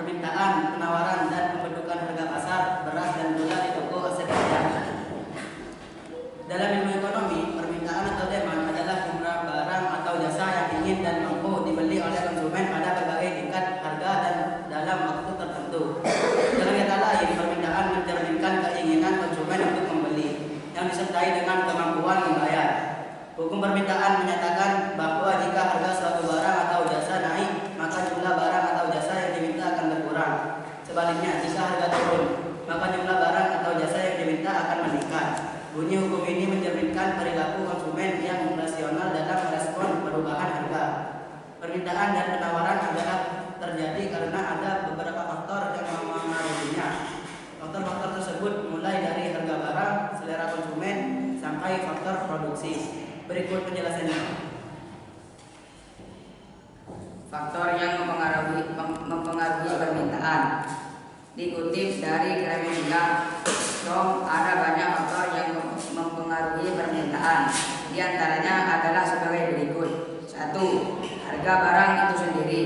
permintaan, penawaran, dan pembentukan harga pasar beras dan gula di toko aset rakyat. Dalam ilmu ekonomi, permintaan atau demand adalah jumlah barang atau jasa yang ingin dan mampu dibeli oleh konsumen pada berbagai tingkat harga dan dalam waktu tertentu. Dengan kata lain, permintaan mencerminkan keinginan konsumen untuk membeli yang disertai dengan kemampuan membayar. Hukum permintaan menyatakan bahwa jika harga suatu barang atau jasa naik, maka jumlah barang atau jasa yang diminta akan berkurang. Sebaliknya, jika harga turun, maka jumlah barang atau jasa yang diminta akan meningkat. Bunyi hukum ini mencerminkan perilaku konsumen yang rasional dalam merespon perubahan harga. Permintaan dan penawaran adalah terjadi karena ada beberapa faktor yang memengaruhinya. Faktor-faktor tersebut mulai dari harga barang, selera konsumen, sampai faktor produksi. Berikut penjelasannya. Faktor yang mempengaruhi permintaan. Dikutip dari Gramedia.com, ada banyak faktor yang mempengaruhi permintaan. Di antaranya adalah sebagai berikut. 1. Harga barang itu sendiri.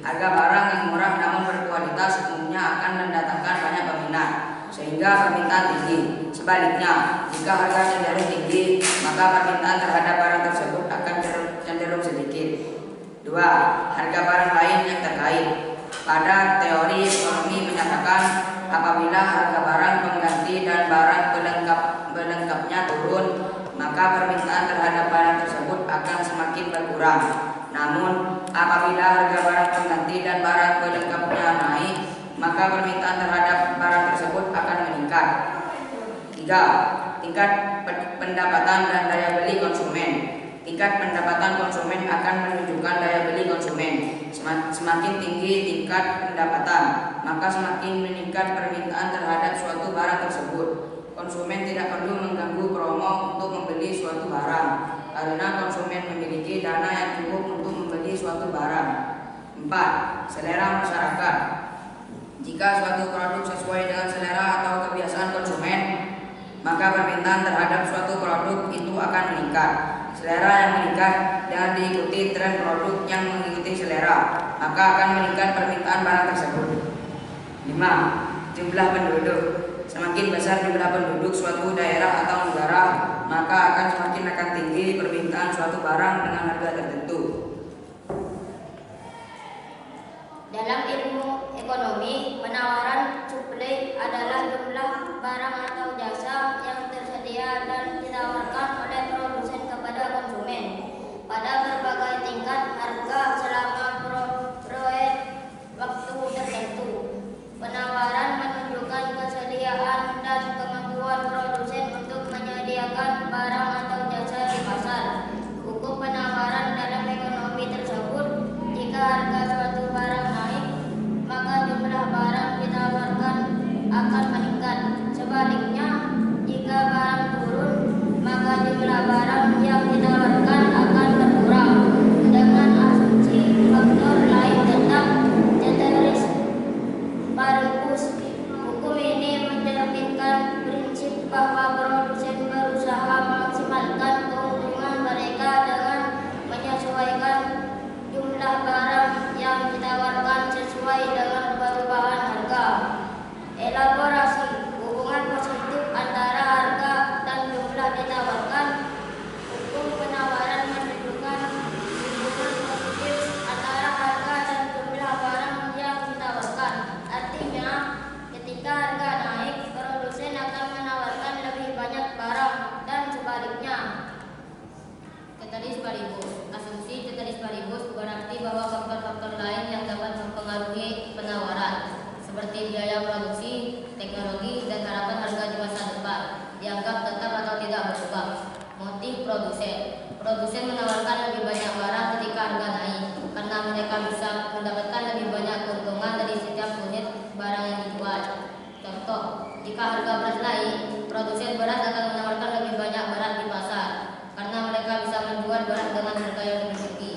Harga barang yang murah namun berkualitas umumnya akan mendatangkan banyak peminat, sehingga permintaan tinggi. Sebaliknya, jika harga cenderung tinggi, maka permintaan terhadap barang tersebut akan cenderung sedikit. 2. Harga barang lain yang terkait. Pada teori ekonomi menyatakan apabila harga barang pengganti dan barang pelengkapnya turun, maka permintaan terhadap barang tersebut akan semakin berkurang. Namun, apabila harga barang pengganti dan barang pelengkapnya naik, maka permintaan terhadap barang tersebut akan meningkat. 3. Tingkat pendapatan dan daya beli konsumen. Tingkat pendapatan konsumen akan menunjukkan daya beli konsumen. Semakin tinggi tingkat pendapatan, maka semakin meningkat permintaan terhadap suatu barang tersebut. Konsumen tidak perlu mengganggu promo untuk membeli suatu barang, karena konsumen memiliki dana yang cukup untuk membeli suatu barang. 4. Selera masyarakat. Jika suatu produk sesuai dengan selera atau kebiasaan konsumen, maka permintaan terhadap suatu produk itu akan meningkat. Selera yang meningkat dengan diikuti tren produk yang mengikuti selera, maka akan meningkat permintaan barang tersebut. 5. Jumlah penduduk. Semakin besar jumlah penduduk suatu daerah atau negara, maka akan tinggi permintaan suatu barang dengan harga tertentu. Dalam ilmu ekonomi, penawaran supply adalah jumlah barang atau jasa yang tersedia dan ditawarkan oleh produsen kepada konsumen pada berbagai tingkat harga selama proyek waktu tertentu. Penawaran menunjukkan kesediaan dan kemampuan produsen untuk menyediakan barang atau jasa di pasar. Hukum penawaran dalam ekonomi tersebut, jika harga suatu barang naik, maka jumlah barang ditawarkan akan meningkat. Sebaliknya, jika barang turun, maka jumlah barang yang ditawarkan akan berkurang. Dengan asumsi faktor lain tetap ceteris paribus, hukum ini mencerminkan prinsip bahwa produsen berusaha memaksimalkan keuntungan mereka dengan menyesuaikan jumlah barang yang ditawarkan sesuai dengan perubahan harga. Elaborasi hubungan positif antara harga dan jumlah ditawarkan. Hukum penawaran menunjukkan hubungan positif antara harga dan jumlah barang yang ditawarkan. Artinya, ketika harga naik, produsen akan menawarkan lebih banyak barang dan sebaliknya. Ceteris paribus. Asumsi ceteris paribus berarti bahwa faktor-faktor lain yang dapat mempengaruhi penawaran, seperti biaya produksi, teknologi, dan harapan harga di masa depan, dianggap tetap atau tidak berubah. Motif produsen. Produsen menawarkan lebih banyak barang ketika harga naik, karena mereka bisa mendapatkan lebih banyak keuntungan dari setiap unit barang yang dijual. Contoh, jika harga beras naik, produsen beras akan menawarkan lebih banyak beras di pasar, karena mereka bisa menjual beras dengan harga yang lebih tinggi.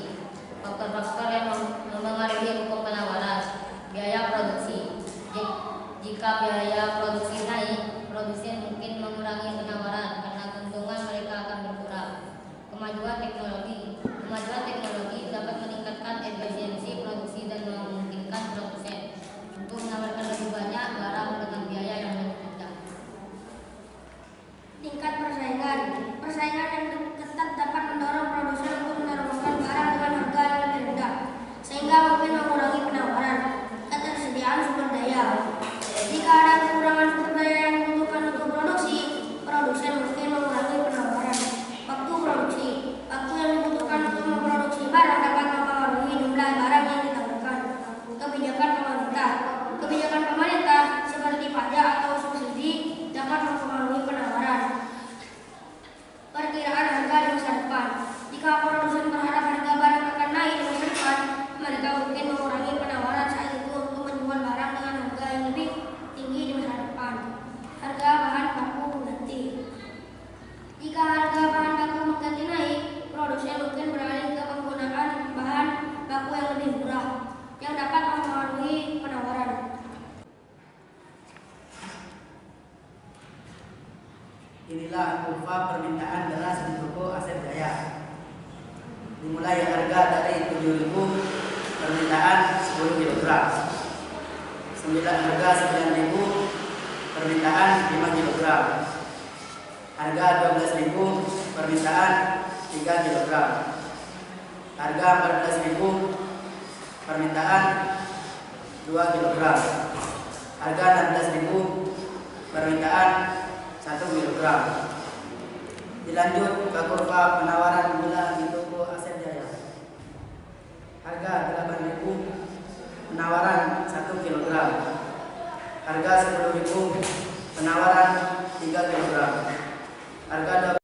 Faktor-faktor yang mempengaruhi hukum penawaran. Biaya produksi. Jika biaya produksi naik, produsen mungkin mengurangi penawaran karena keuntungan mereka akan berkurang. Kemajuan teknologi. Kemajuan teknologi dapat meningkatkan efisiensi produksi dan memungkinkan produsen untuk yang dapat mempengaruhi penawaran. Inilah kurva permintaan beras di toko Asep Jaya. Dimulai harga dari 7.000, permintaan 10 kg. Harga 9.000, permintaan 5 kg. Harga 12.000, permintaan 3 kg. Harga 14.000, permintaan 2 kg. Harga 16.000, permintaan 1 kg. Dilanjut ke kurva penawaran gula di toko Asep Jaya. Harga 8.000, penawaran 1 kg. Harga 10.000, penawaran 3 kg. Harga